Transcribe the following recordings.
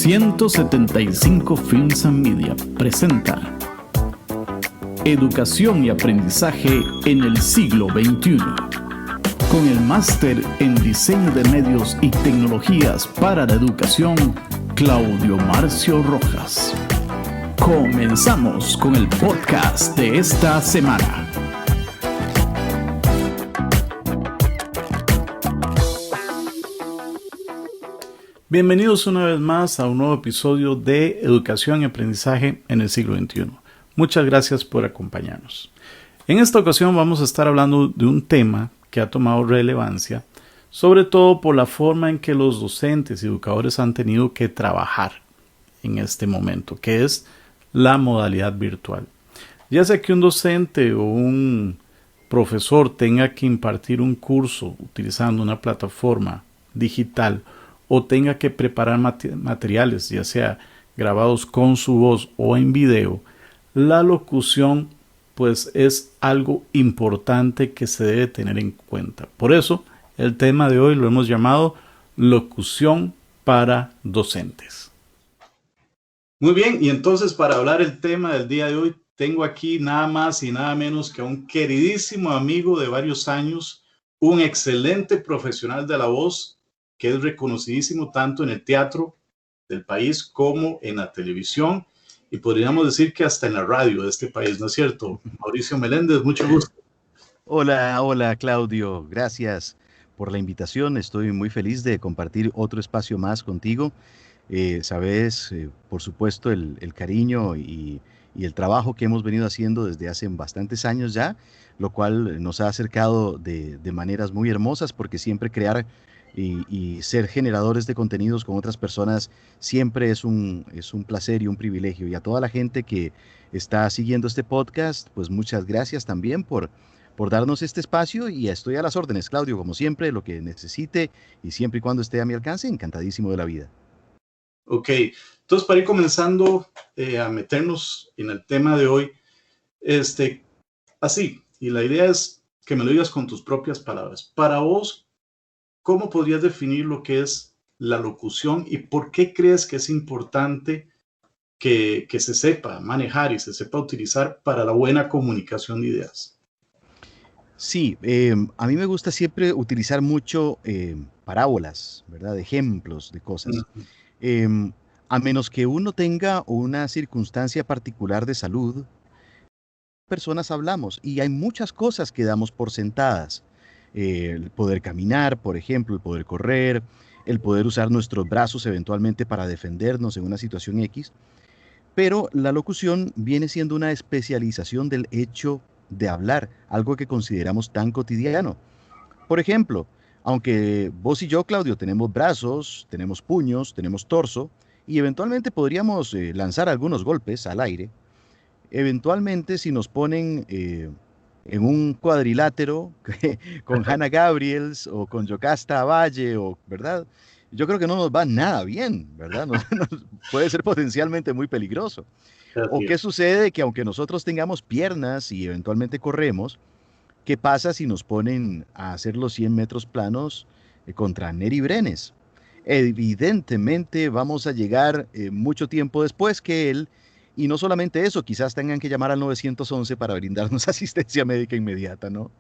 175 Films and Media presenta Educación y aprendizaje en el siglo XXI, con el máster en diseño de medios y tecnologías para la educación, Claudio Marcio Rojas. Comenzamos con el podcast de esta semana. Bienvenidos una vez más a un nuevo episodio de Educación y aprendizaje en el siglo XXI. Muchas gracias por acompañarnos. En esta ocasión vamos a estar hablando de un tema que ha tomado relevancia, sobre todo por la forma en que los docentes y educadores han tenido que trabajar en este momento, que es la modalidad virtual. Ya sea que un docente o un profesor tenga que impartir un curso utilizando una plataforma digital o tenga que preparar materiales, ya sea grabados con su voz o en video, la locución pues es algo importante que se debe tener en cuenta. Por eso el tema de hoy lo hemos llamado locución para docentes. Muy bien, y entonces para hablar el tema del día de hoy tengo aquí nada más y nada menos que a un queridísimo amigo de varios años, un excelente profesional de la voz, que es reconocidísimo tanto en el teatro del país como en la televisión y podríamos decir que hasta en la radio de este país, ¿no es cierto? Mauricio Meléndez, mucho gusto. Hola Claudio, gracias por la invitación. Estoy muy feliz de compartir otro espacio más contigo. Sabes, por supuesto, el cariño y el trabajo que hemos venido haciendo desde hace bastantes años ya, lo cual nos ha acercado de maneras muy hermosas, porque siempre crear y ser generadores de contenidos con otras personas siempre es un placer y un privilegio. Y a toda la gente que está siguiendo este podcast, pues muchas gracias también por darnos este espacio, y estoy a las órdenes, Claudio, como siempre, lo que necesite y siempre y cuando esté a mi alcance, encantadísimo de la vida. Ok, entonces para ir comenzando a meternos en el tema de hoy, así, y la idea es que me lo digas con tus propias palabras. Para vos, ¿cómo podrías definir lo que es la locución y por qué crees que es importante que se sepa manejar y se sepa utilizar para la buena comunicación de ideas? Sí, a mí me gusta siempre utilizar mucho parábolas, ¿verdad? Ejemplos de cosas. Em, a menos que uno tenga una circunstancia particular de salud, personas hablamos y hay muchas cosas que damos por sentadas. El poder caminar, por ejemplo, el poder correr, el poder usar nuestros brazos eventualmente para defendernos en una situación X. Pero la locución viene siendo una especialización del hecho de hablar, algo que consideramos tan cotidiano. Por ejemplo, aunque vos y yo, Claudio, tenemos brazos, tenemos puños, tenemos torso, y eventualmente podríamos lanzar algunos golpes al aire, eventualmente si nos ponen en un cuadrilátero con Hannah Gabriels o con Yocasta Valle, ¿verdad? Yo creo que no nos va nada bien, ¿verdad? Puede ser potencialmente muy peligroso. ¿O qué sucede? Que aunque nosotros tengamos piernas y eventualmente corremos, ¿qué pasa si nos ponen a hacer los 100 metros planos contra Neri Brenes? Evidentemente vamos a llegar mucho tiempo después que él, y no solamente eso, quizás tengan que llamar al 911 para brindarnos asistencia médica inmediata, ¿no?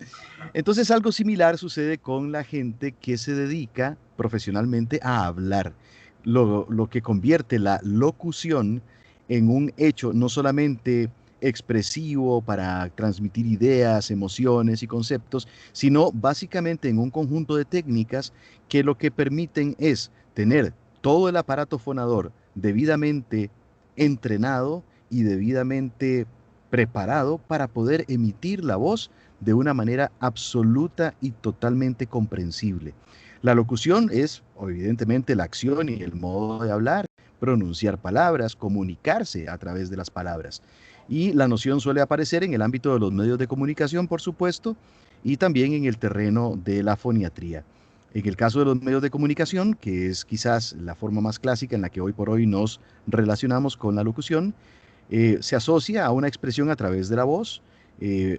Entonces algo similar sucede con la gente que se dedica profesionalmente a hablar, lo que convierte la locución en un hecho no solamente expresivo para transmitir ideas, emociones y conceptos, sino básicamente en un conjunto de técnicas que lo que permiten es tener todo el aparato fonador debidamente entrenado y debidamente preparado para poder emitir la voz de una manera absoluta y totalmente comprensible. La locución es, evidentemente, la acción y el modo de hablar, pronunciar palabras, comunicarse a través de las palabras. Y la noción suele aparecer en el ámbito de los medios de comunicación, por supuesto, y también en el terreno de la foniatría. En el caso de los medios de comunicación, que es quizás la forma más clásica en la que hoy por hoy nos relacionamos con la locución, se asocia a una expresión a través de la voz,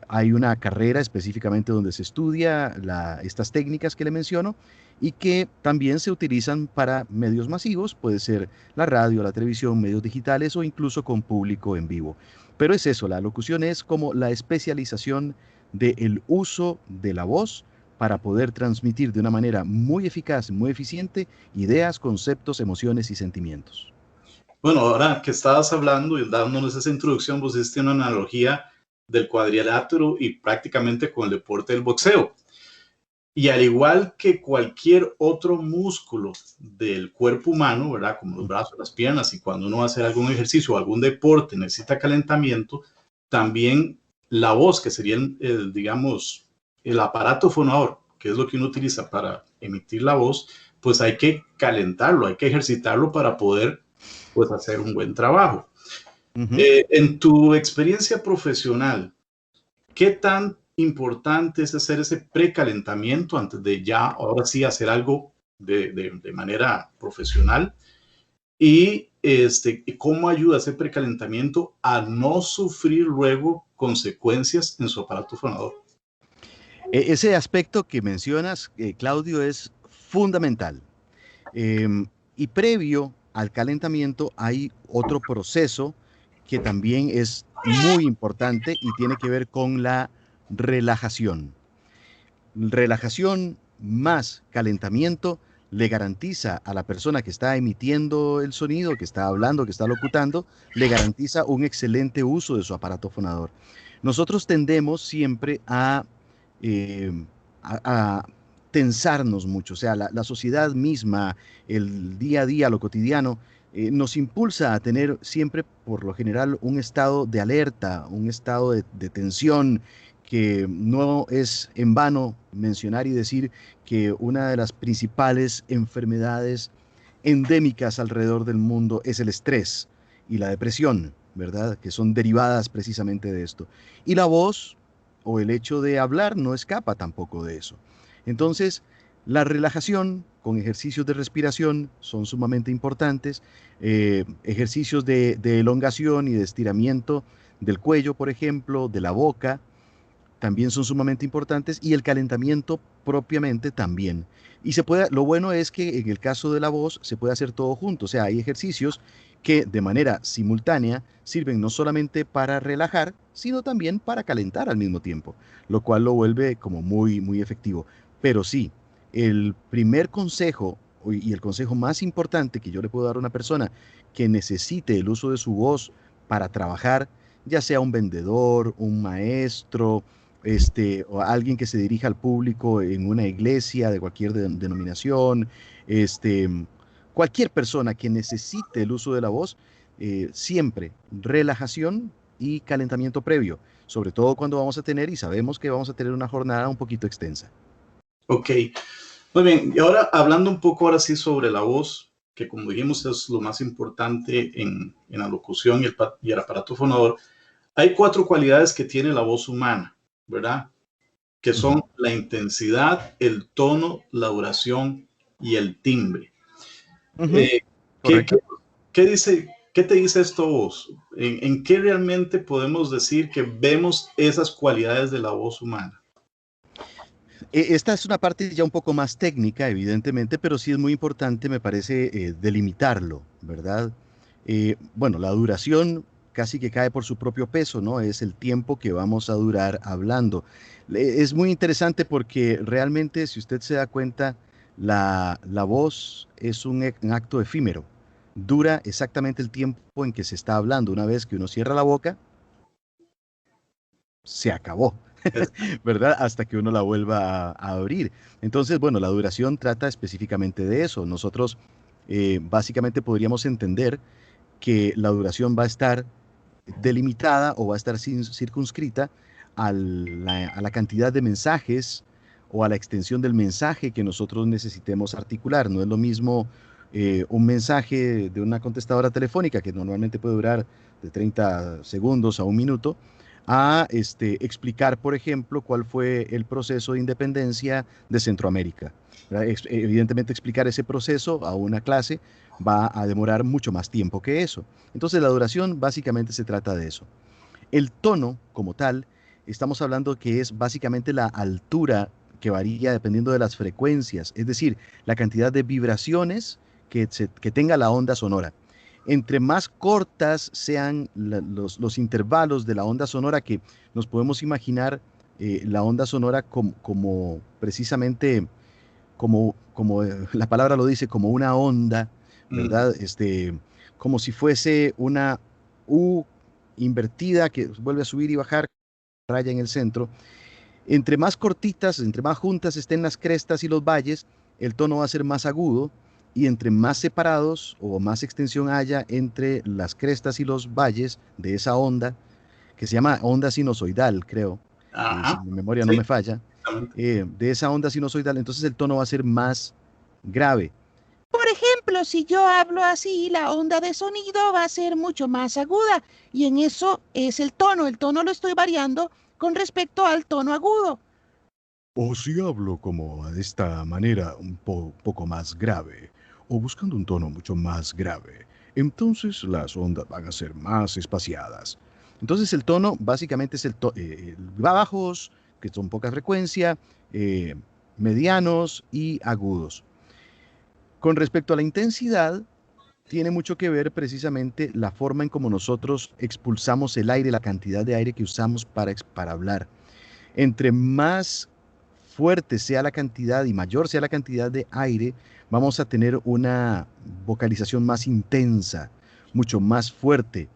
Hay una carrera específicamente donde se estudia estas técnicas que le menciono y que también se utilizan para medios masivos, puede ser la radio, la televisión, medios digitales o incluso con público en vivo. Pero es eso, la locución es como la especialización del uso de la voz para poder transmitir de una manera muy eficaz, muy eficiente, ideas, conceptos, emociones y sentimientos. Bueno, ahora que estabas hablando y dándonos esa introducción, vos hiciste una analogía del cuadrilátero y prácticamente con el deporte del boxeo. Y al igual que cualquier otro músculo del cuerpo humano, ¿verdad? Como los brazos, las piernas, y cuando uno va a hacer algún ejercicio o algún deporte necesita calentamiento, también la voz, que sería, digamos, el aparato fonador, que es lo que uno utiliza para emitir la voz, pues hay que calentarlo, hay que ejercitarlo para poder, pues, hacer un buen trabajo. Ujú. En tu experiencia profesional, ¿qué tan importante es hacer ese precalentamiento antes de ya, ahora sí, hacer algo de manera profesional? Y cómo ayuda ese precalentamiento a no sufrir luego consecuencias en su aparato fonador. Ese aspecto que mencionas, Claudio, es fundamental. Em, y previo al calentamiento hay otro proceso que también es muy importante y tiene que ver con la relajación. Relajación más calentamiento le garantiza a la persona que está emitiendo el sonido, que está hablando, que está locutando, le garantiza un excelente uso de su aparato fonador. Nosotros tendemos siempre eh, a tensarnos mucho, o sea, la sociedad misma, el día a día, lo cotidiano, nos impulsa a tener siempre, por lo general, un estado de alerta, un estado de tensión, que no es en vano mencionar y decir que una de las principales enfermedades endémicas alrededor del mundo es el estrés y la depresión, ¿verdad? Que son derivadas precisamente de esto. Y la voz o el hecho de hablar no escapa tampoco de eso. Entonces, la relajación con ejercicios de respiración son sumamente importantes, ejercicios de elongación y de estiramiento del cuello, por ejemplo, de la boca, también son sumamente importantes y el calentamiento propiamente también. Y lo bueno es que en el caso de la voz se puede hacer todo junto, o sea, hay ejercicios que de manera simultánea sirven no solamente para relajar, sino también para calentar al mismo tiempo, lo cual lo vuelve como muy, muy efectivo. Pero sí, el primer consejo y el consejo más importante que yo le puedo dar a una persona que necesite el uso de su voz para trabajar, ya sea un vendedor, un maestro, o alguien que se dirija al público en una iglesia de cualquier denominación, este, cualquier persona que necesite el uso de la voz, siempre relajación y calentamiento previo, sobre todo cuando vamos a tener y sabemos que vamos a tener una jornada un poquito extensa. Ok, muy bien. Y ahora hablando un poco ahora sí sobre la voz, que como dijimos es lo más importante en la locución y el aparato fonador, hay 4 cualidades que tiene la voz humana, ¿verdad? Que Ujú. son la intensidad, el tono, la duración y el timbre. Ujú. Eh, ¿qué, qué, Correcto. qué te dice esto vos? En qué realmente podemos decir que vemos esas cualidades de la voz humana? Esta es una parte ya un poco más técnica, evidentemente, pero sí es muy importante, me parece, delimitarlo, ¿verdad? Bueno, la duración casi que cae por su propio peso, ¿no? Es el tiempo que vamos a durar hablando. Es muy interesante porque realmente, si usted se da cuenta, la voz es un acto efímero. Dura exactamente el tiempo en que se está hablando. Una vez que uno cierra la boca, se acabó, ¿verdad? Hasta que uno la vuelva a abrir. Entonces, bueno, la duración trata específicamente de eso. Nosotros básicamente podríamos entender que la duración va a estar delimitada o va a estar circunscrita a la cantidad de mensajes o a la extensión del mensaje que nosotros necesitemos articular. No es lo mismo un mensaje de una contestadora telefónica que normalmente puede durar de 30 segundos a un minuto a explicar, por ejemplo, cuál fue el proceso de independencia de Centroamérica. Evidentemente, explicar ese proceso a una clase va a demorar mucho más tiempo que eso. Entonces, la duración básicamente se trata de eso. El tono, como tal, estamos hablando que es básicamente la altura que varía dependiendo de las frecuencias, es decir, la cantidad de vibraciones que tenga la onda sonora. Entre más cortas sean los intervalos de la onda sonora, que nos podemos imaginar la onda sonora como precisamente, como la palabra lo dice, como una onda, Ujú. ¿verdad? Como si fuese una U invertida que vuelve a subir y bajar, raya en el centro. Entre más cortitas, entre más juntas estén las crestas y los valles, el tono va a ser más agudo, y entre más separados o más extensión haya entre las crestas y los valles de esa onda, que se llama onda sinusoidal, creo, si Ajá, mi memoria no sí, me falla, exactamente. de esa onda sinusoidal, entonces el tono va a ser más grave. Por ejemplo, si yo hablo así, la onda de sonido va a ser mucho más aguda y en eso es el tono. El tono lo estoy variando con respecto al tono agudo. O si hablo como de esta manera un poco más grave, o buscando un tono mucho más grave, entonces las ondas van a ser más espaciadas. Entonces el tono básicamente es bajos, que son poca frecuencia, eh, medianos y agudos. Con respecto a la intensidad, tiene mucho que ver precisamente la forma en cómo nosotros expulsamos el aire, la cantidad de aire que usamos para hablar. Entre más fuerte sea la cantidad y mayor sea la cantidad de aire, vamos a tener una vocalización más intensa, mucho más fuerte.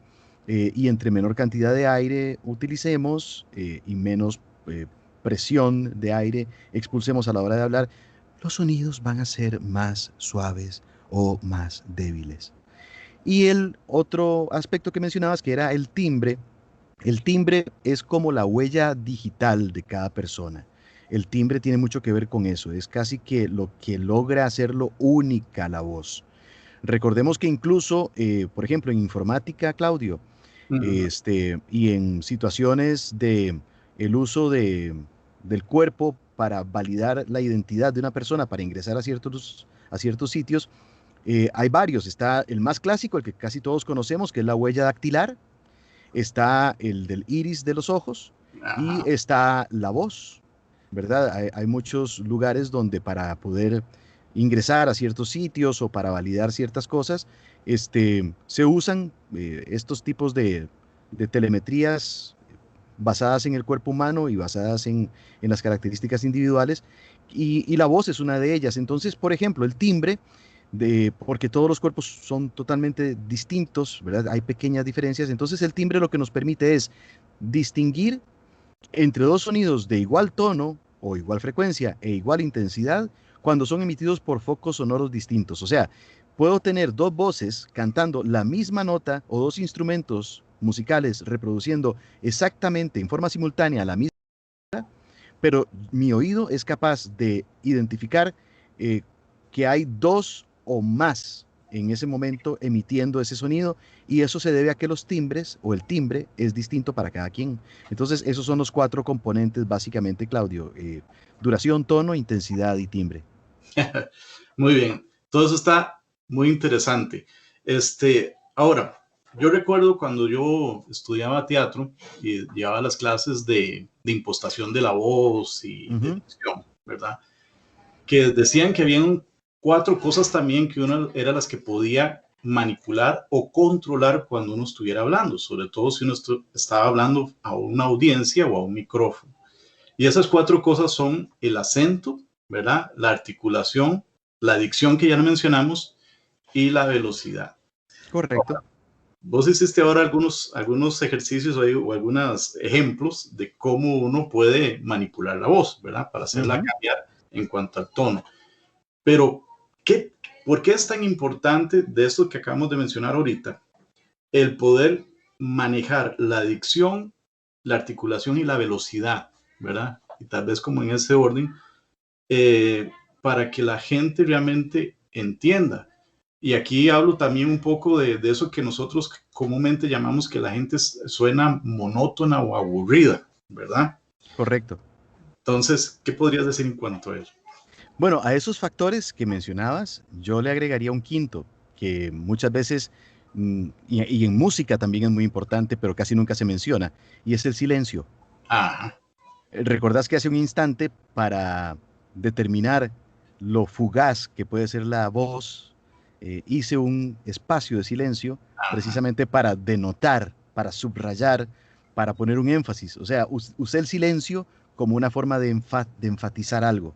Y entre menor cantidad de aire utilicemos y menos presión de aire expulsemos a la hora de hablar, los sonidos van a ser más suaves o más débiles. Y el otro aspecto que mencionabas, que era el timbre es como la huella digital de cada persona. El timbre tiene mucho que ver con eso, es casi que lo que logra hacerlo única la voz. Recordemos que incluso, por ejemplo, en informática, Claudio, Ujú. y en situaciones de el uso del cuerpo para validar la identidad de una persona, para ingresar a ciertos sitios, hay varios. Está el más clásico, el que casi todos conocemos, que es la huella dactilar. Está el del iris de los ojos y Ajá. está la voz, ¿verdad? Hay muchos lugares donde para poder ingresar a ciertos sitios o para validar ciertas cosas, se usan estos tipos de telemetrías basadas en el cuerpo humano y basadas en las características individuales, y la voz es una de ellas. Entonces, por ejemplo, el timbre, porque todos los cuerpos son totalmente distintos, ¿verdad? Hay pequeñas diferencias, entonces el timbre lo que nos permite es distinguir entre dos sonidos de igual tono o igual frecuencia e igual intensidad cuando son emitidos por focos sonoros distintos. O sea, puedo tener dos voces cantando la misma nota o dos instrumentos musicales reproduciendo exactamente en forma simultánea la misma, pero mi oído es capaz de identificar eh, que hay dos o más en ese momento emitiendo ese sonido, y eso se debe a que los timbres o el timbre es distinto para cada quien. Entonces, esos son los cuatro componentes básicamente, Claudio: duración, tono, intensidad y timbre. Muy bien, todo eso está muy interesante. Ahora, yo recuerdo cuando yo estudiaba teatro y llevaba las clases de impostación de la voz y de Ujú. dicción, ¿verdad? Que decían que habían cuatro cosas también que uno era las que podía manipular o controlar cuando uno estuviera hablando, sobre todo si uno estaba hablando a una audiencia o a un micrófono. Y esas cuatro cosas son el acento, ¿verdad? La articulación, la dicción que ya no mencionamos y la velocidad. Correcto. Vos hiciste ahora algunos ejercicios o algunos ejemplos de cómo uno puede manipular la voz, ¿verdad? Para hacerla Ujú. cambiar en cuanto al tono. Pero, ¿por qué es tan importante de esto que acabamos de mencionar ahorita? El poder manejar la dicción, la articulación y la velocidad, ¿verdad? Y tal vez como en ese orden, para que la gente realmente entienda. Y aquí hablo también un poco de eso que nosotros comúnmente llamamos que la gente suena monótona o aburrida, ¿verdad? Correcto. Entonces, ¿qué podrías decir en cuanto a eso? Bueno, a esos factores que mencionabas, yo le agregaría un quinto, que muchas veces, y en música también es muy importante, pero casi nunca se menciona, y es el silencio. Ajá. ¿Recordás que hace un instante para determinar lo fugaz que puede ser la voz, hice un espacio de silencio Ajá. precisamente para denotar, para subrayar, para poner un énfasis? O sea, usé el silencio como una forma de enfatizar algo.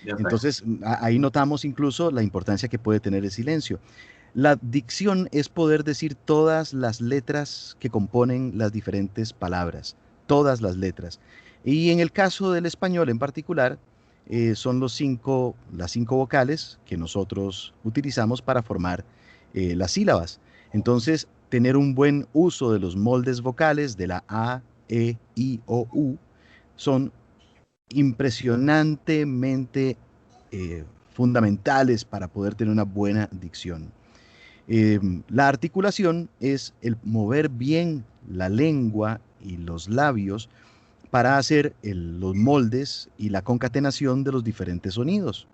Ya está. Entonces, ahí notamos incluso la importancia que puede tener el silencio. La dicción es poder decir todas las letras que componen las diferentes palabras, todas las letras. Y en el caso del español en particular, son las cinco vocales que nosotros utilizamos para formar las sílabas. Entonces, tener un buen uso de los moldes vocales de la A, E, I, O, U son impresionantemente fundamentales para poder tener una buena dicción. La articulación es el mover bien la lengua y los labios para hacer los moldes y la concatenación de los diferentes sonidos.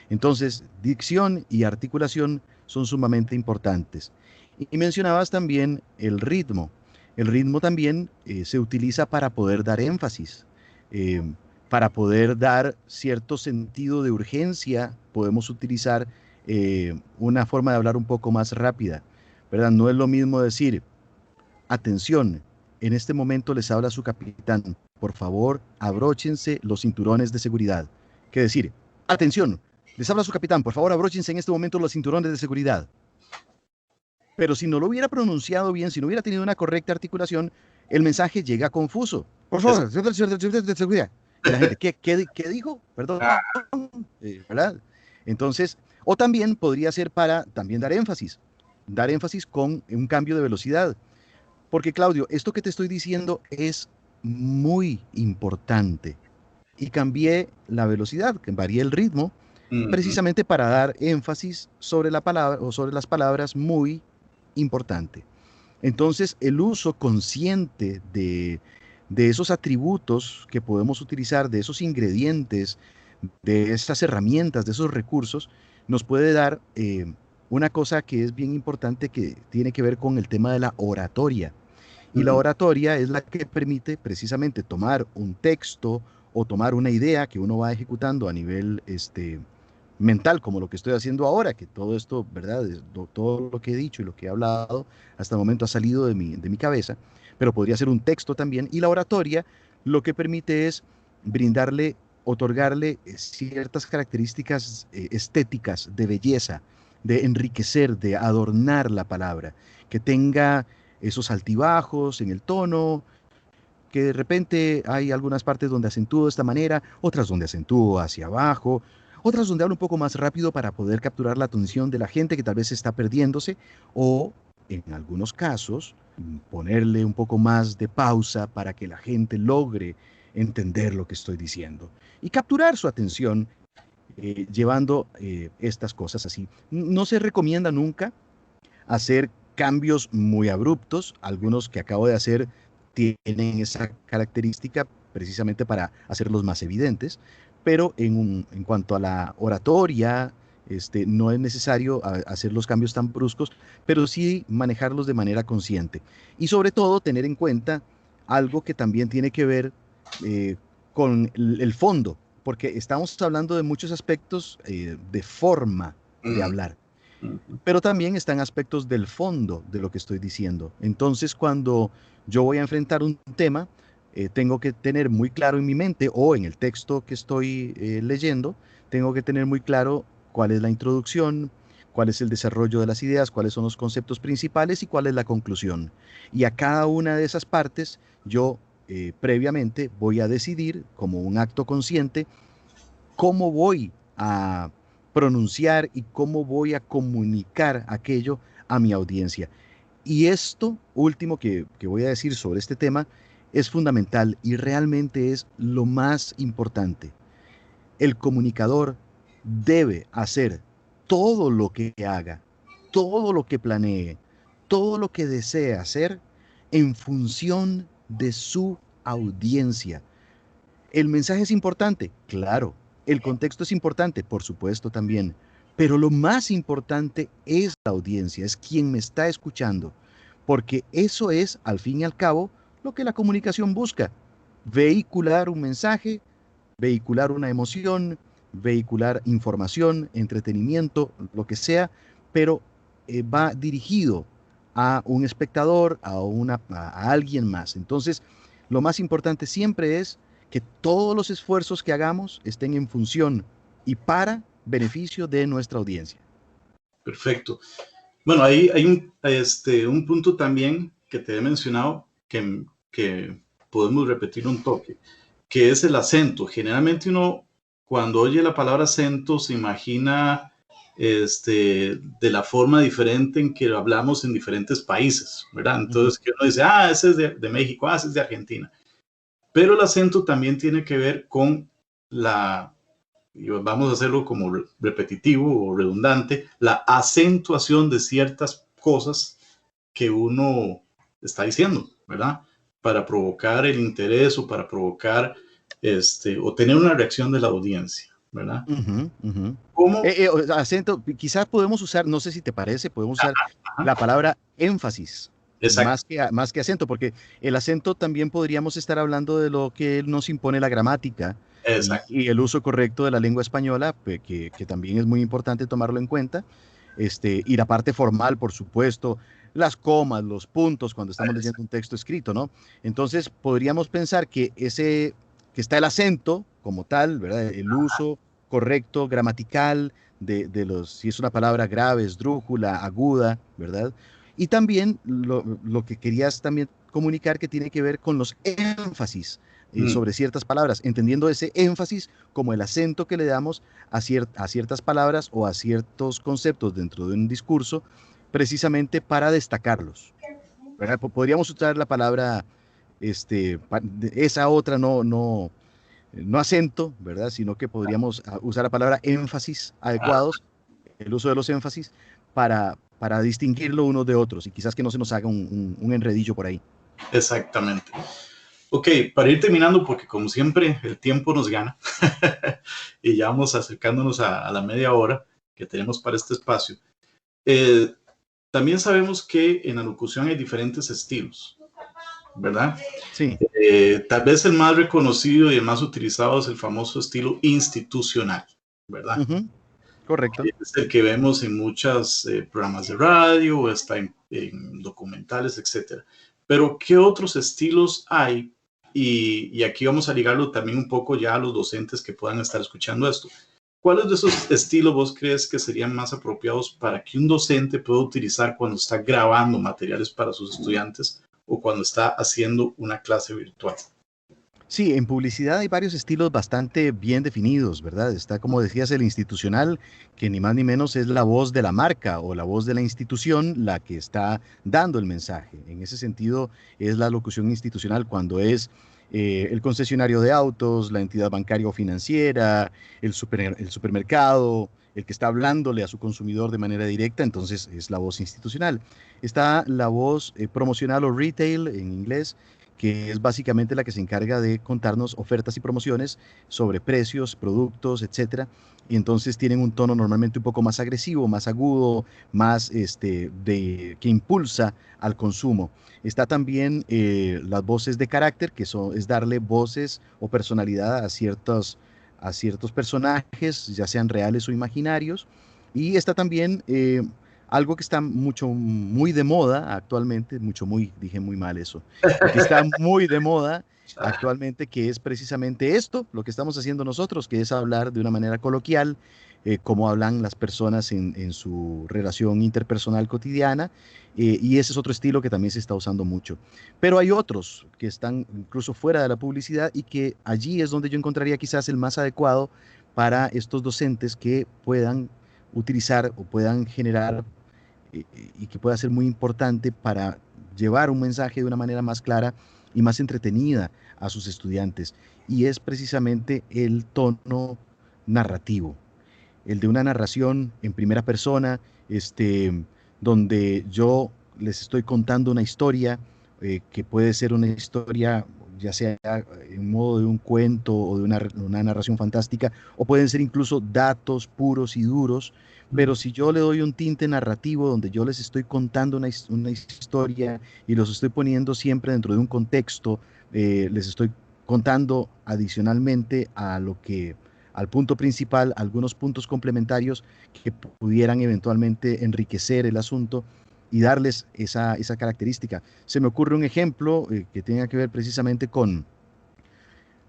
Entonces, dicción y articulación son sumamente importantes. Y mencionabas también el ritmo. El ritmo también se utiliza para poder dar énfasis, eh, para poder dar cierto sentido de urgencia. Podemos utilizar una forma de hablar un poco más rápida, ¿verdad? No es lo mismo decir, atención, en este momento les habla su capitán, por favor, abróchense los cinturones de seguridad, que decir, atención, les habla su capitán, por favor, abróchense en este momento los cinturones de seguridad. Pero si no lo hubiera pronunciado bien, si no hubiera tenido una correcta articulación, el mensaje llega confuso. Por favor, de seguridad. Y la gente, ¿qué dijo? Perdón, ¿verdad? Entonces, o también podría ser para también dar énfasis con un cambio de velocidad. Porque Claudio, esto que te estoy diciendo es muy importante. Y cambié la velocidad, que varié el ritmo, precisamente para dar énfasis sobre la palabra o sobre las palabras muy importante. Entonces, el uso consciente de esos atributos que podemos utilizar, de esos ingredientes, de esas herramientas, de esos recursos, nos puede dar una cosa que es bien importante que tiene que ver con el tema de la oratoria. Y la oratoria es la que permite precisamente tomar un texto o tomar una idea que uno va ejecutando a nivel mental, como lo que estoy haciendo ahora, que todo esto, ¿verdad? Todo lo que he dicho y lo que he hablado hasta el momento ha salido de mi cabeza, pero podría ser un texto también. Y la oratoria lo que permite es brindarle, otorgarle ciertas características estéticas, de belleza, de enriquecer, de adornar la palabra, que tenga esos altibajos en el tono, que de repente hay algunas partes donde acentúo de esta manera, otras donde acentúo hacia abajo, otras donde hablo un poco más rápido para poder capturar la atención de la gente que tal vez está perdiéndose, o en algunos casos ponerle un poco más de pausa para que la gente logre entender lo que estoy diciendo y capturar su atención llevando estas cosas así. No se recomienda nunca hacer cambios muy abruptos. Algunos que acabo de hacer tienen esa característica precisamente para hacerlos más evidentes, pero en cuanto a la oratoria, no es necesario hacer los cambios tan bruscos, pero sí manejarlos de manera consciente. Y sobre todo tener en cuenta algo que también tiene que ver con el fondo, porque estamos hablando de muchos aspectos de forma de hablar. Pero también están aspectos del fondo de lo que estoy diciendo. Entonces, cuando yo voy a enfrentar un tema, tengo que tener muy claro en mi mente o en el texto que estoy leyendo, tengo que tener muy claro cuál es la introducción, cuál es el desarrollo de las ideas, cuáles son los conceptos principales y cuál es la conclusión. Y a cada una de esas partes yo previamente voy a decidir, como un acto consciente, cómo voy a pronunciar y cómo voy a comunicar aquello a mi audiencia. Y esto último que voy a decir sobre este tema es fundamental y realmente es lo más importante. El comunicador debe hacer todo lo que haga, todo lo que planee, todo lo que desee hacer en función de su audiencia. ¿El mensaje es importante? Claro. ¿El contexto es importante? Por supuesto también. Pero lo más importante es la audiencia, es quien me está escuchando. Porque eso es, al fin y al cabo, lo que la comunicación busca. vehicular un mensaje, vehicular una emoción, vehicular información, entretenimiento, lo que sea, pero va dirigido a un espectador, a alguien más. Entonces, lo más importante siempre es que todos los esfuerzos que hagamos estén en función y para beneficio de nuestra audiencia. Perfecto. Bueno, ahí hay un punto también que te he mencionado que podemos repetir un toque, que es el acento. Generalmente uno, cuando oye la palabra acento, se imagina de la forma diferente en que lo hablamos en diferentes países, ¿verdad? Entonces, que uno dice, ese es de México, ese es de Argentina. Pero el acento también tiene que ver con y vamos a hacerlo como repetitivo o redundante, la acentuación de ciertas cosas que uno está diciendo, ¿verdad? Para provocar el interés o para provocar o tener una reacción de la audiencia, ¿verdad? ¿Cómo? Acento, quizás podemos usar, no sé si te parece, podemos usar la palabra énfasis. Más que acento, porque el acento también podríamos estar hablando de lo que nos impone la gramática y el uso correcto de la lengua española, que también es muy importante tomarlo en cuenta, y la parte formal, por supuesto, las comas, los puntos cuando estamos leyendo un texto escrito, ¿no? Entonces podríamos pensar que está el acento como tal, ¿verdad? El uso correcto, gramatical, si es una palabra grave, esdrújula, aguda, ¿verdad? Y también lo que querías también comunicar que tiene que ver con los énfasis sobre ciertas palabras, entendiendo ese énfasis como el acento que le damos a ciertas palabras o a ciertos conceptos dentro de un discurso, precisamente para destacarlos, ¿verdad? Podríamos usar la palabra, esa otra no acento, ¿verdad? Sino que podríamos usar la palabra énfasis adecuados, el uso de los énfasis, para distinguirlo unos de otros y quizás que no se nos haga un enredillo por ahí. Exactamente. Ok, para ir terminando, porque como siempre el tiempo nos gana y ya vamos acercándonos a la media hora que tenemos para este espacio. También sabemos que en la locución hay diferentes estilos, ¿verdad? Sí. Tal vez el más reconocido y el más utilizado es el famoso estilo institucional, ¿verdad? Correcto. Es el que vemos en muchos programas de radio, o está en documentales, etcétera. Pero, ¿qué otros estilos hay? Y aquí vamos a ligarlo también un poco ya a los docentes que puedan estar escuchando esto. ¿Cuáles de esos estilos vos crees que serían más apropiados para que un docente pueda utilizar cuando está grabando materiales para sus estudiantes o cuando está haciendo una clase virtual? Sí, en publicidad hay varios estilos bastante bien definidos, ¿verdad? Está, como decías, el institucional, que ni más ni menos es la voz de la marca o la voz de la institución la que está dando el mensaje. En ese sentido, es la locución institucional cuando es el concesionario de autos, la entidad bancaria o financiera, el supermercado, el que está hablándole a su consumidor de manera directa, entonces es la voz institucional. Está la voz promocional o retail en inglés, que es básicamente la que se encarga de contarnos ofertas y promociones sobre precios, productos, etcétera. Y entonces tienen un tono normalmente un poco más agresivo, más agudo, más que impulsa al consumo. Está también las voces de carácter, es darle voces o personalidad a ciertos personajes, ya sean reales o imaginarios. Y está también algo que está muy de moda actualmente, dije muy mal eso, que está muy de moda actualmente, que es precisamente esto, lo que estamos haciendo nosotros, que es hablar de una manera coloquial, como hablan las personas en su relación interpersonal cotidiana, y ese es otro estilo que también se está usando mucho. Pero hay otros que están incluso fuera de la publicidad y que allí es donde yo encontraría quizás el más adecuado para estos docentes que puedan utilizar o puedan generar y que pueda ser muy importante para llevar un mensaje de una manera más clara y más entretenida a sus estudiantes. Y es precisamente el tono narrativo, el de una narración en primera persona, donde yo les estoy contando una historia, que puede ser una historia ya sea en modo de un cuento o de una narración fantástica, o pueden ser incluso datos puros y duros, pero si yo le doy un tinte narrativo donde yo les estoy contando una historia y los estoy poniendo siempre dentro de un contexto, les estoy contando adicionalmente al punto principal, algunos puntos complementarios que pudieran eventualmente enriquecer el asunto y darles esa característica. Se me ocurre un ejemplo que tenga que ver precisamente con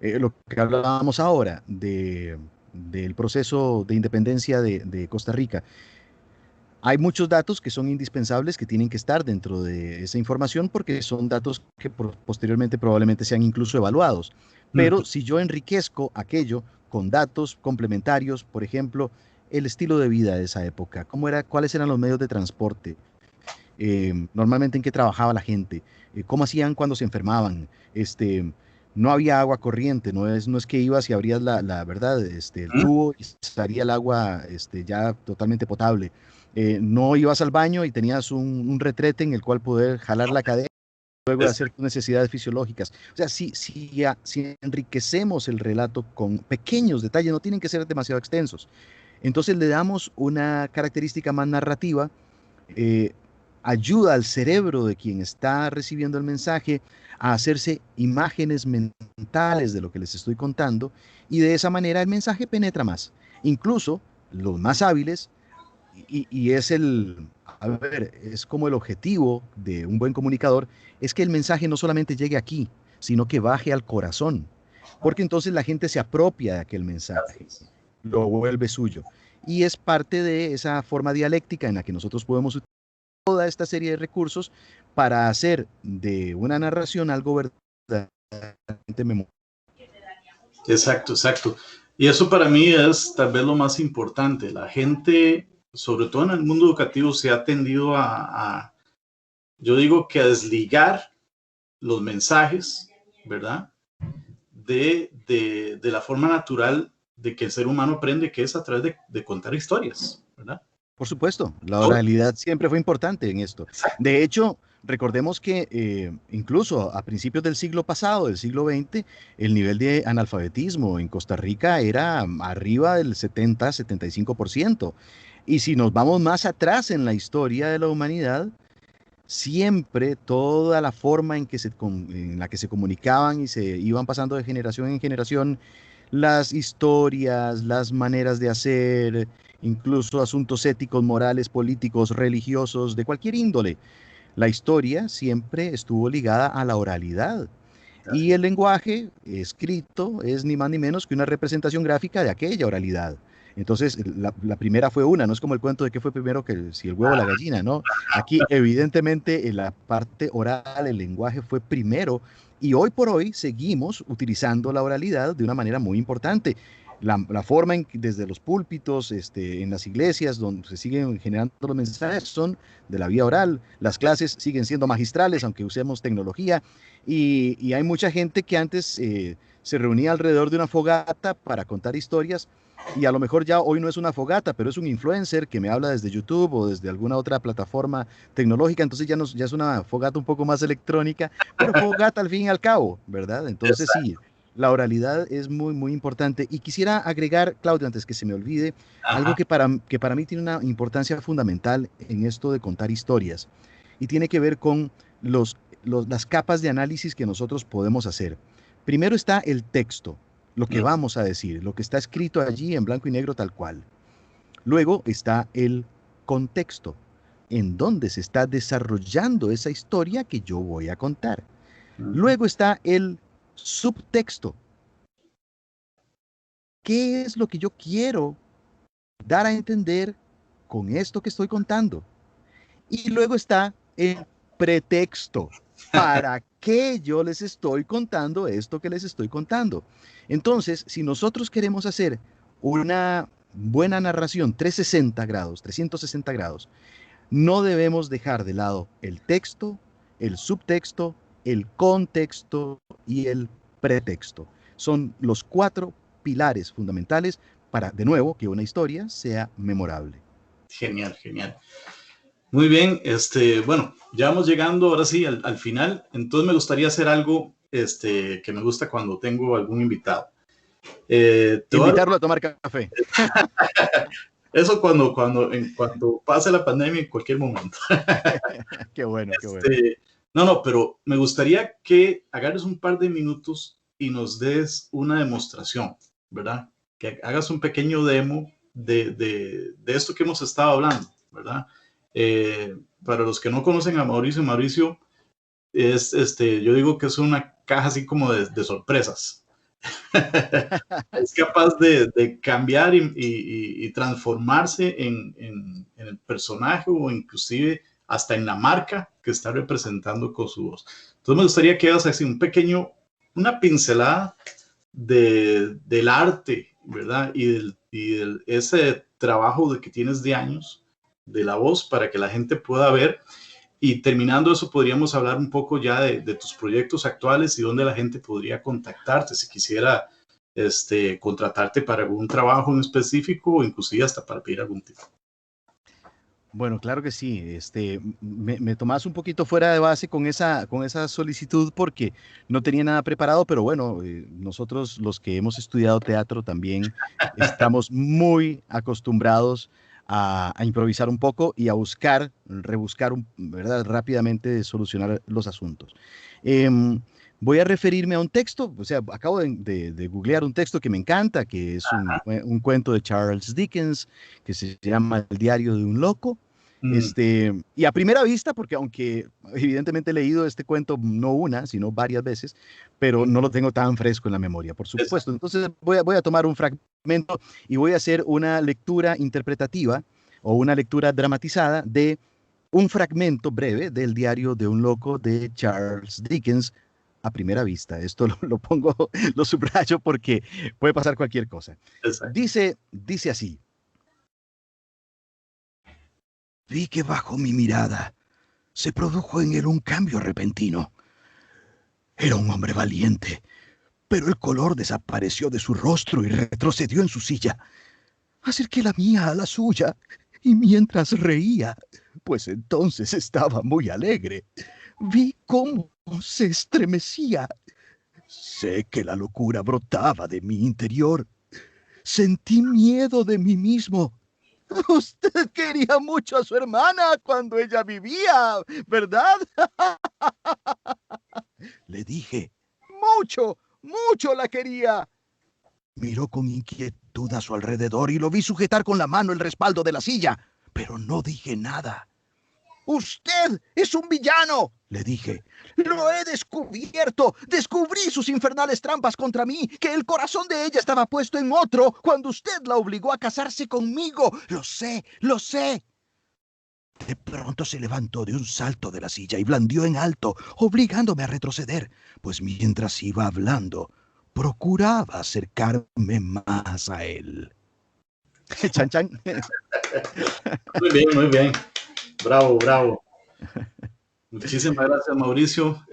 lo que hablábamos ahora del proceso de independencia de Costa Rica. Hay muchos datos que son indispensables, que tienen que estar dentro de esa información porque son datos que posteriormente probablemente sean incluso evaluados. Pero si yo enriquezco aquello con datos complementarios, por ejemplo, el estilo de vida de esa época, cuáles eran los medios de transporte, normalmente en qué trabajaba la gente, cómo hacían cuando se enfermaban, no había agua corriente, no es que ibas y abrías la verdad, el tubo y salía el agua ya totalmente potable. No ibas al baño y tenías un retrete en el cual poder jalar la cadena luego de hacer tus necesidades fisiológicas. O sea, si enriquecemos el relato con pequeños detalles, no tienen que ser demasiado extensos, entonces le damos una característica más narrativa, ayuda al cerebro de quien está recibiendo el mensaje a hacerse imágenes mentales de lo que les estoy contando, y de esa manera el mensaje penetra más. Incluso los más hábiles, y es como el objetivo de un buen comunicador, es que el mensaje no solamente llegue aquí, sino que baje al corazón, porque entonces la gente se apropia de aquel mensaje, lo vuelve suyo. Y es parte de esa forma dialéctica en la que nosotros podemos utilizar toda esta serie de recursos para hacer de una narración algo verdaderamente memorable. Exacto, exacto. Y eso para mí es tal vez lo más importante. La gente, sobre todo en el mundo educativo, se ha tendido yo digo que a desligar los mensajes, ¿verdad? De la forma natural de que el ser humano aprende, que es a través de contar historias, ¿verdad? Por supuesto, la oralidad siempre fue importante en esto. De hecho, recordemos que incluso a principios del siglo pasado, del siglo XX, el nivel de analfabetismo en Costa Rica era arriba del 70-75%. Y si nos vamos más atrás en la historia de la humanidad, siempre toda la forma en la que se comunicaban y se iban pasando de generación en generación las historias, las maneras de hacer, incluso asuntos éticos, morales, políticos, religiosos, de cualquier índole. La historia siempre estuvo ligada a la oralidad. Y el lenguaje escrito es ni más ni menos que una representación gráfica de aquella oralidad. Entonces, la primera fue una, no es como el cuento de qué fue primero, que si el huevo o la gallina, ¿no? Aquí, evidentemente, en la parte oral, el lenguaje fue primero, y hoy por hoy seguimos utilizando la oralidad de una manera muy importante. La forma en que desde los púlpitos, en las iglesias, donde se siguen generando los mensajes, son de la vía oral. Las clases siguen siendo magistrales, aunque usemos tecnología, y hay mucha gente que antes se reunía alrededor de una fogata para contar historias, y a lo mejor ya hoy no es una fogata, pero es un influencer que me habla desde YouTube o desde alguna otra plataforma tecnológica, entonces ya es una fogata un poco más electrónica, pero fogata al fin y al cabo, ¿verdad? Entonces sí, la oralidad es muy, muy importante. Y quisiera agregar, Claudio, antes que se me olvide, algo que para mí tiene una importancia fundamental en esto de contar historias, y tiene que ver con las capas de análisis que nosotros podemos hacer. Primero está el texto, lo que vamos a decir, lo que está escrito allí en blanco y negro tal cual. Luego está el contexto, en donde se está desarrollando esa historia que yo voy a contar. Luego está el subtexto. ¿Qué es lo que yo quiero dar a entender con esto que estoy contando? Y luego está el pretexto. ¿Para qué yo les estoy contando esto que les estoy contando? Entonces, si nosotros queremos hacer una buena narración 360 grados, no debemos dejar de lado el texto, el subtexto, el contexto y el pretexto. Son los 4 pilares fundamentales para, de nuevo, que una historia sea memorable. Genial, genial. Muy bien, bueno, ya vamos llegando ahora sí al final, entonces me gustaría hacer algo que me gusta cuando tengo algún invitado. Invitarlo a tomar café. Eso cuando pase la pandemia, en cualquier momento. Qué bueno, qué bueno. No, pero me gustaría que agarres un par de minutos y nos des una demostración, ¿verdad? Que hagas un pequeño demo de esto que hemos estado hablando, ¿verdad? Para los que no conocen a Mauricio, Mauricio es, yo digo que es una caja así como de sorpresas. Es capaz de cambiar y transformarse en el personaje o inclusive hasta en la marca que está representando con su voz. Entonces me gustaría que hagas así una pincelada del arte, ¿verdad? Ese trabajo que tienes de años de la voz para que la gente pueda ver. Y terminando eso, podríamos hablar un poco ya de tus proyectos actuales y dónde la gente podría contactarte si quisiera contratarte para algún trabajo en específico o inclusive hasta para pedir algún tipo. Bueno, claro que sí. Me tomás un poquito fuera de base con esa solicitud porque no tenía nada preparado, pero bueno, nosotros los que hemos estudiado teatro también estamos muy acostumbrados a improvisar un poco y a rebuscar, ¿verdad? Rápidamente solucionar los asuntos. Em, Voy a referirme a un texto, o sea, acabo de googlear un texto que me encanta, que es un cuento de Charles Dickens, que se llama El diario de un loco. Y a primera vista, porque aunque evidentemente he leído este cuento no una, sino varias veces, pero no lo tengo tan fresco en la memoria, por supuesto. Entonces voy a tomar un fragmento y voy a hacer una lectura interpretativa o una lectura dramatizada de un fragmento breve del diario de un loco de Charles Dickens a primera vista. Esto lo pongo, lo subrayo porque puede pasar cualquier cosa. Exacto. Dice así. Vi que bajo mi mirada se produjo en él un cambio repentino. Era un hombre valiente, pero el color desapareció de su rostro y retrocedió en su silla. Acerqué la mía a la suya y mientras reía, pues entonces estaba muy alegre, vi cómo se estremecía. Sé que la locura brotaba de mi interior. Sentí miedo de mí mismo. Usted quería mucho a su hermana cuando ella vivía, ¿verdad? Le dije, mucho, mucho la quería. Miró con inquietud a su alrededor y lo vi sujetar con la mano el respaldo de la silla, pero no dije nada. Usted es un villano, le dije. Lo he descubierto. Descubrí sus infernales trampas contra mí, que el corazón de ella estaba puesto en otro cuando usted la obligó a casarse conmigo. Lo sé, lo sé. De pronto se levantó de un salto de la silla y blandió en alto, obligándome a retroceder, pues mientras iba hablando, procuraba acercarme más a él. Chan, chan. Muy bien, muy bien. Bravo, bravo. Muchísimas gracias, Mauricio.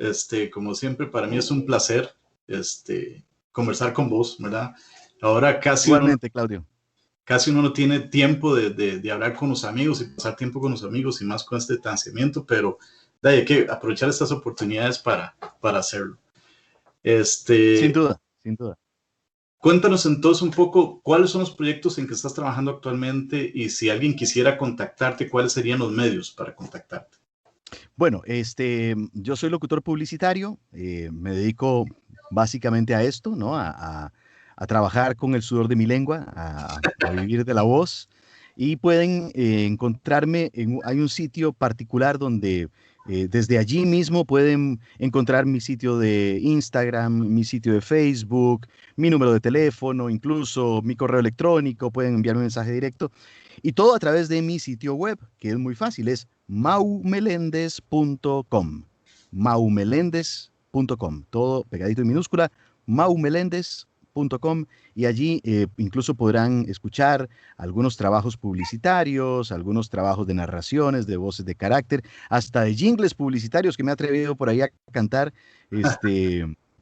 Como siempre, para mí es un placer conversar con vos, ¿verdad? Ahora Igualmente, Claudio. Casi uno no tiene tiempo de hablar con los amigos y pasar tiempo con los amigos y más con este distanciamiento, pero hay que aprovechar estas oportunidades para hacerlo. Sin duda, sin duda. Cuéntanos entonces un poco cuáles son los proyectos en que estás trabajando actualmente y si alguien quisiera contactarte, cuáles serían los medios para contactarte. Bueno, yo soy locutor publicitario, me dedico básicamente a esto, ¿no? A trabajar con el sudor de mi lengua, a vivir de la voz. Y pueden encontrarme, hay un sitio particular donde desde allí mismo pueden encontrar mi sitio de Instagram, mi sitio de Facebook, mi número de teléfono, incluso mi correo electrónico, pueden enviarme un mensaje directo. Y todo a través de mi sitio web, que es muy fácil, es maumelendez.com. Maumelendez.com, todo pegadito en minúscula, maumelendez.com, y allí incluso podrán escuchar algunos trabajos publicitarios, algunos trabajos de narraciones, de voces de carácter, hasta de jingles publicitarios que me he atrevido por ahí a cantar,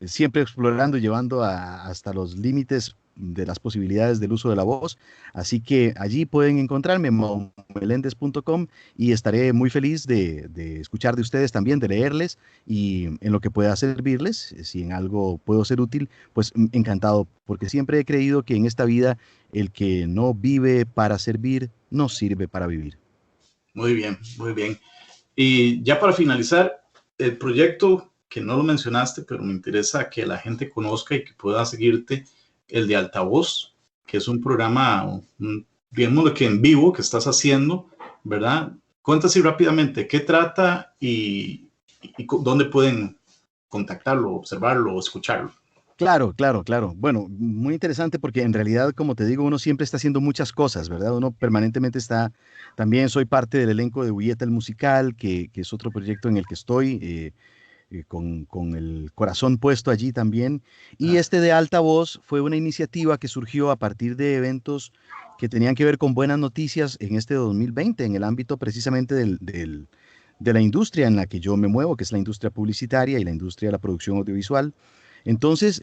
siempre explorando, llevando hasta los límites de las posibilidades del uso de la voz. Así que allí pueden encontrarme, maumelendez.com, y estaré muy feliz de escuchar de ustedes también, de leerles, y en lo que pueda servirles, si en algo puedo ser útil, pues encantado, porque siempre he creído que en esta vida el que no vive para servir, no sirve para vivir. Muy bien, muy bien. Y ya para finalizar, el proyecto que no lo mencionaste, pero me interesa que la gente conozca y que pueda seguirte, el de Altavoz, que es un programa, digamos lo que en vivo que estás haciendo, ¿verdad? Cuenta así rápidamente qué trata y dónde pueden contactarlo, observarlo o escucharlo. Claro, claro, claro. Bueno, muy interesante porque en realidad, como te digo, uno siempre está haciendo muchas cosas, ¿verdad? Uno permanentemente está, también soy parte del elenco de Bulleta el Musical, que es otro proyecto en el que estoy, con el corazón puesto allí también. Y Ah, este de Alta Voz fue una iniciativa que surgió a partir de eventos que tenían que ver con buenas noticias en este 2020, en el ámbito precisamente de la industria en la que yo me muevo, que es la industria publicitaria y la industria de la producción audiovisual. Entonces,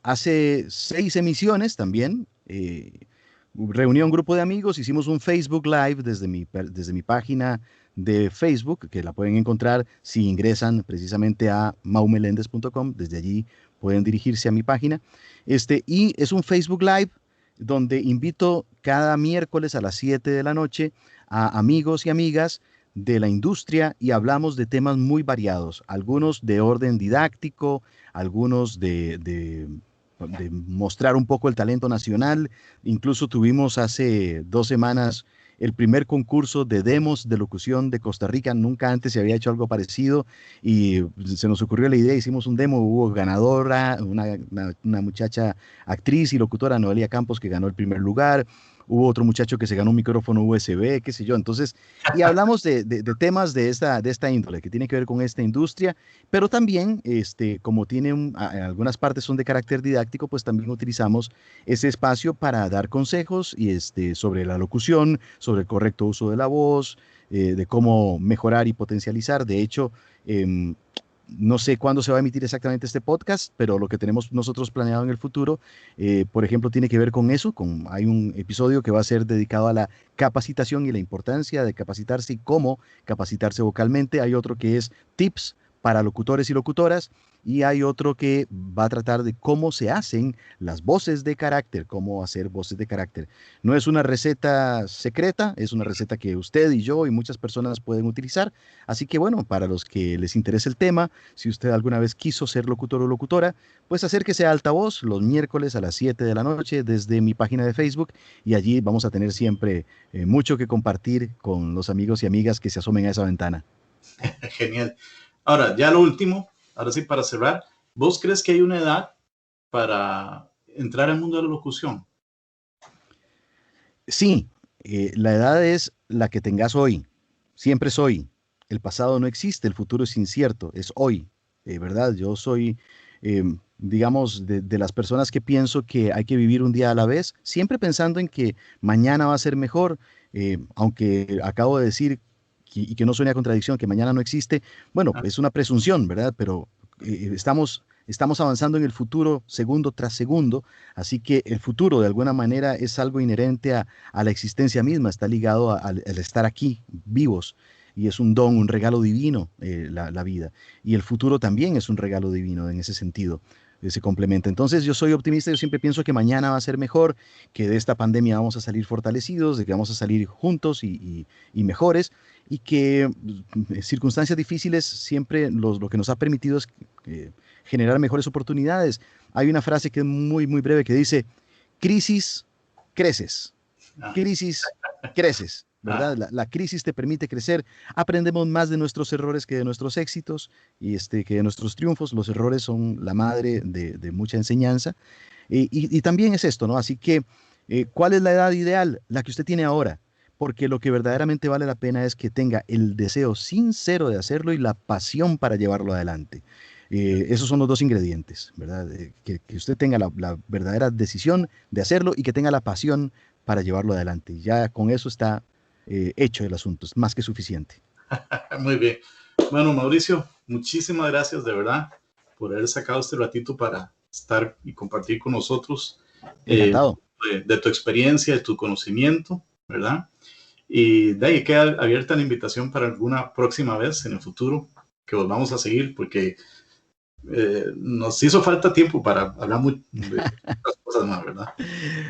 hace 6 emisiones también, reuní a un grupo de amigos, hicimos un Facebook Live desde mi página de Facebook, que la pueden encontrar si ingresan precisamente a maumelendez.com, desde allí pueden dirigirse a mi página. Y es un Facebook Live donde invito cada miércoles a las 7 de la noche a amigos y amigas de la industria y hablamos de temas muy variados, algunos de orden didáctico, algunos de mostrar un poco el talento nacional. Incluso tuvimos hace 2 semanas el primer concurso de demos de locución de Costa Rica. Nunca antes se había hecho algo parecido y se nos ocurrió la idea, hicimos un demo, hubo ganadora, una muchacha actriz y locutora, Noelia Campos, que ganó el primer lugar. Hubo otro muchacho que se ganó un micrófono USB, qué sé yo. Entonces, y hablamos de temas de esta índole, que tiene que ver con esta industria, pero también, como tiene algunas partes son de carácter didáctico, pues también utilizamos ese espacio para dar consejos y sobre la locución, sobre el correcto uso de la voz, de cómo mejorar y potencializar. De hecho, no sé cuándo se va a emitir exactamente este podcast, pero lo que tenemos nosotros planeado en el futuro, por ejemplo, tiene que ver con eso. Hay un episodio que va a ser dedicado a la capacitación y la importancia de capacitarse y cómo capacitarse vocalmente. Hay otro que es tips para locutores y locutoras. Y hay otro que va a tratar de cómo se hacen las voces de carácter, cómo hacer voces de carácter. No es una receta secreta, es una receta que usted y yo y muchas personas pueden utilizar. Así que bueno, para los que les interese el tema, si usted alguna vez quiso ser locutor o locutora, pues acérquese a Altavoz los miércoles a las 7 de la noche desde mi página de Facebook y allí vamos a tener siempre mucho que compartir con los amigos y amigas que se asomen a esa ventana. Genial. Ahora, ya lo último, ahora sí para cerrar, ¿vos crees que hay una edad para entrar al mundo de la locución? Sí, la edad es la que tengas hoy. Siempre es hoy. El pasado no existe, el futuro es incierto, es hoy, ¿verdad? Yo soy, digamos, de las personas que pienso que hay que vivir un día a la vez, siempre pensando en que mañana va a ser mejor, aunque acabo de decir, y que no suene a contradicción, que mañana no existe. Bueno, Ah, es una presunción, ¿verdad? Pero estamos avanzando en el futuro segundo tras segundo, así que el futuro de alguna manera es algo inherente a la existencia misma, está ligado al estar aquí vivos. Y es un don, un regalo divino, la vida. Y el futuro también es un regalo divino en ese sentido, se complementa. Entonces yo soy optimista, yo siempre pienso que mañana va a ser mejor, que de esta pandemia vamos a salir fortalecidos, de que vamos a salir juntos y mejores, y que circunstancias difíciles siempre lo que nos ha permitido es generar mejores oportunidades. Hay una frase que es muy, muy breve que dice, crisis, creces, ah, crisis, creces. ah, ¿Verdad? La crisis te permite crecer. Aprendemos más de nuestros errores que de nuestros éxitos y que de nuestros triunfos. Los errores son la madre de mucha enseñanza. Y también es esto, ¿no? Así que, ¿cuál es la edad ideal? La que usted tiene ahora. Porque lo que verdaderamente vale la pena es que tenga el deseo sincero de hacerlo y la pasión para llevarlo adelante. Esos son los dos ingredientes, ¿verdad? Que usted tenga la verdadera decisión de hacerlo y que tenga la pasión para llevarlo adelante. Y ya con eso está hecho el asunto, es más que suficiente. muy bien. Bueno, Mauricio, muchísimas gracias de verdad por haber sacado este ratito para estar y compartir con nosotros eh, Encantado. de tu experiencia, de tu conocimiento, ¿verdad? Y de ahí queda abierta la invitación para alguna próxima vez en el futuro que volvamos a seguir, porque nos hizo falta tiempo para hablar de muchas cosas más, ¿verdad?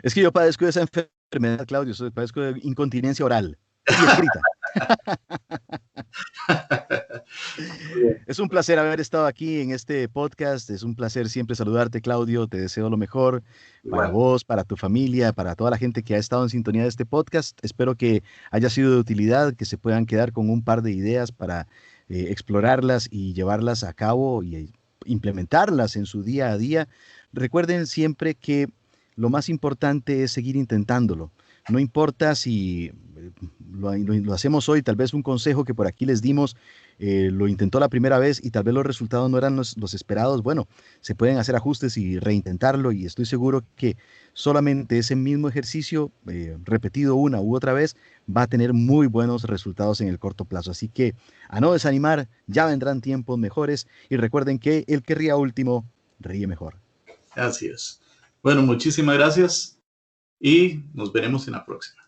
Es que yo padezco de esa enfermedad, Claudio, padezco de incontinencia oral y escrita. Es un placer haber estado aquí en este podcast. Es un placer siempre saludarte, Claudio. Te deseo lo mejor para vos, para tu familia, para toda la gente que ha estado en sintonía de este podcast. Espero que haya sido de utilidad, que se puedan quedar con un par de ideas para explorarlas y llevarlas a cabo y implementarlas en su día a día. Recuerden siempre que lo más importante es seguir intentándolo. No importa si lo hacemos hoy, tal vez un consejo que por aquí les dimos, lo intentó la primera vez y tal vez los resultados no eran los esperados. Bueno, se pueden hacer ajustes y reintentarlo, y estoy seguro que solamente ese mismo ejercicio repetido una u otra vez va a tener muy buenos resultados en el corto plazo. Así que a no desanimar, ya vendrán tiempos mejores, y recuerden que el que ría último ríe mejor. Así es. Bueno, muchísimas gracias y nos veremos en la próxima.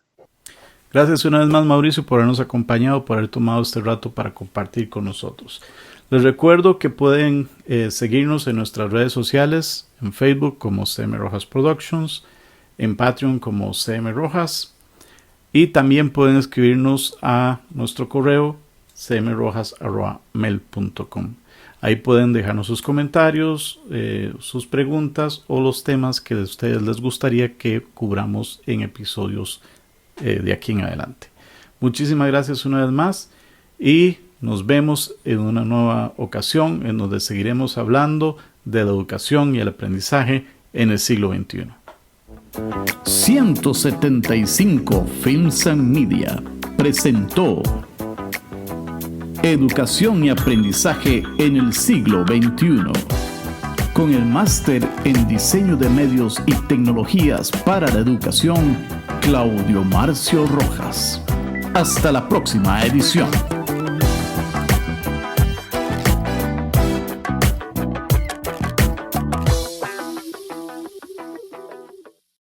Gracias una vez más, Mauricio, por habernos acompañado, por haber tomado este rato para compartir con nosotros. Les recuerdo que pueden seguirnos en nuestras redes sociales, en Facebook como CM Rojas Productions, en Patreon como CM Rojas, y también pueden escribirnos a nuestro correo cmrojas@mail.com. Ahí pueden dejarnos sus comentarios, sus preguntas o los temas que a ustedes les gustaría que cubramos en episodios de aquí en adelante. Muchísimas gracias una vez más y nos vemos en una nueva ocasión en donde seguiremos hablando de la educación y el aprendizaje en el siglo XXI. 175 Films and Media presentó Educación y aprendizaje en el siglo XXI, con el máster en diseño de medios y tecnologías para la educación, Claudio Marcio Rojas. Hasta la próxima edición.